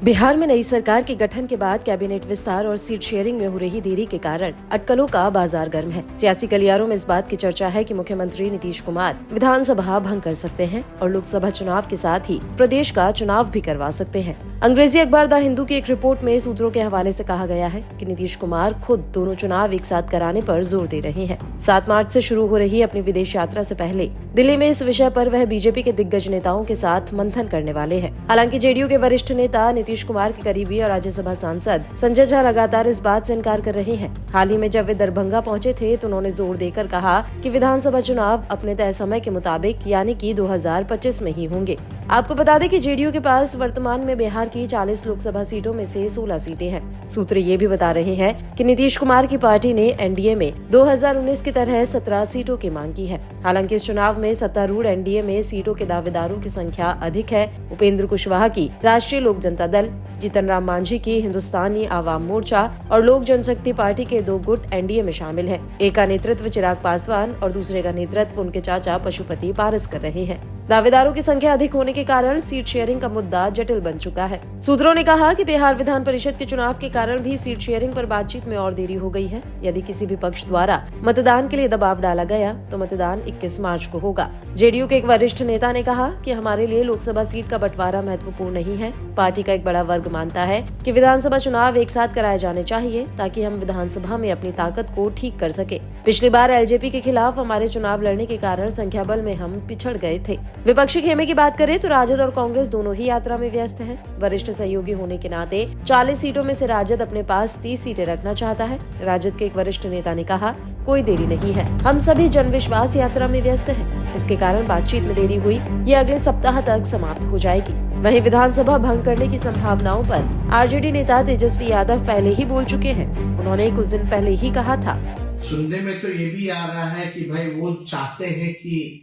बिहार में नई सरकार के गठन के बाद कैबिनेट विस्तार और सीट शेयरिंग में हो रही देरी के कारण अटकलों का बाजार गर्म है। सियासी गलियारों में इस बात की चर्चा है कि मुख्यमंत्री नीतीश कुमार विधानसभा भंग कर सकते हैं और लोकसभा चुनाव के साथ ही प्रदेश का चुनाव भी करवा सकते हैं। अंग्रेजी अखबार द हिंदू की एक रिपोर्ट में सूत्रों के हवाले से कहा गया है कि नीतीश कुमार खुद दोनों चुनाव एक साथ कराने पर जोर दे रहे हैं। 7 मार्च से शुरू हो रही अपनी विदेश यात्रा से पहले दिल्ली में इस विषय पर वह बीजेपी के दिग्गज नेताओं के साथ मंथन करने वाले हैं। हालांकि जेडीयू के वरिष्ठ नेता नीतीश कुमार के करीबी और राज्यसभा सांसद संजय झा लगातार इस बात से इनकार कर रहे हैं। हाल ही में जब वे दरभंगा पहुंचे थे तो उन्होंने जोर देकर कहा कि विधानसभा चुनाव अपने तय समय के मुताबिक यानी कि 2025 में ही होंगे। आपको बता दें कि जेडीयू के पास वर्तमान में बिहार की 40 लोकसभा सीटों में से 16 सीटें हैं। सूत्र ये भी बता रहे हैं कि नीतीश कुमार की पार्टी ने एनडीए में 2019 की तरह 17 सीटों की मांग की है। हालांकि इस चुनाव में सत्तारूढ़ एनडीए में सीटों के दावेदारों की संख्या अधिक है। उपेंद्र कुशवाहा की राष्ट्रीय लोक जनता दल, जीतन राम मांझी की हिंदुस्तानी आवाम मोर्चा और लोक जनशक्ति पार्टी के 2 गुट एनडीए में शामिल हैं। एक का नेतृत्व चिराग पासवान और दूसरे का नेतृत्व उनके चाचा पशुपति पारस कर रहे हैं। दावेदारों की संख्या अधिक होने के कारण सीट शेयरिंग का मुद्दा जटिल बन चुका है। सूत्रों ने कहा कि बिहार विधान परिषद के चुनाव के कारण भी सीट शेयरिंग पर बातचीत में और देरी हो गई है। यदि किसी भी पक्ष द्वारा मतदान के लिए दबाव डाला गया तो मतदान 21 मार्च को होगा। जेडीयू के एक वरिष्ठ नेता ने कहा कि हमारे लिए लोकसभा सीट का बंटवारा महत्वपूर्ण नहीं है। पार्टी का एक बड़ा वर्ग मानता है कि विधानसभा चुनाव एक साथ कराए जाने चाहिए ताकि हम विधानसभा में अपनी ताकत को ठीक कर सके। पिछली बार एलजेपी के खिलाफ हमारे चुनाव लड़ने के कारण संख्या बल में हम पिछड़ गए थे। विपक्षी खेमे की बात करें तो राजद और कांग्रेस दोनों ही यात्रा में व्यस्त हैं। वरिष्ठ सहयोगी होने के नाते 40 सीटों में से राजद अपने पास 30 सीटें रखना चाहता है। राजद के एक वरिष्ठ नेता ने कहा, कोई देरी नहीं है, हम सभी जन विश्वास यात्रा में व्यस्त हैं। इसके कारण बातचीत में देरी हुई, ये अगले सप्ताह तक समाप्त हो जाएगी। वहीं विधानसभा भंग करने की संभावनाओं पर आरजेडी नेता तेजस्वी यादव पहले ही बोल चुके हैं। उन्होंने कुछ दिन पहले ही कहा था, सुनने में तो ये भी आ रहा है कि भाई वो चाहते हैं कि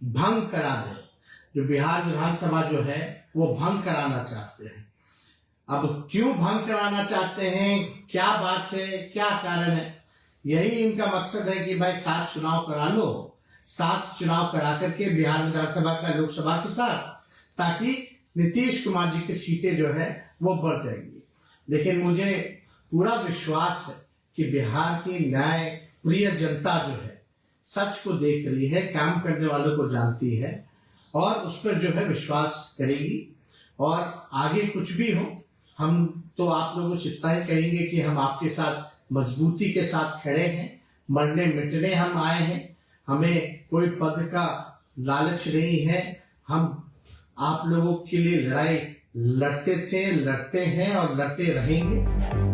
भंग करा दे, जो बिहार विधानसभा जो है वो भंग कराना चाहते हैं। अब क्यों भंग कराना चाहते हैं, क्या बात है, क्या कारण है? यही इनका मकसद है कि भाई 7 चुनाव करा लो, 7 चुनाव करा करके बिहार विधानसभा का लोकसभा के साथ, ताकि नीतीश कुमार जी की सीटें जो है वो बढ़ जाएंगी। लेकिन मुझे पूरा विश्वास है कि बिहार की न्याय प्रिय जनता जो है सच को देख रही है, काम करने वालों को जानती है और उस पर जो है विश्वास करेगी। और आगे कुछ भी हो, हम तो आप लोगों से इतना ही कहेंगे कि हम आपके साथ मजबूती के साथ खड़े हैं। मरने मिटने हम आए हैं, हमें कोई पद का लालच नहीं है। हम आप लोगों के लिए लड़ाई लड़ते थे, लड़ते हैं और लड़ते रहेंगे।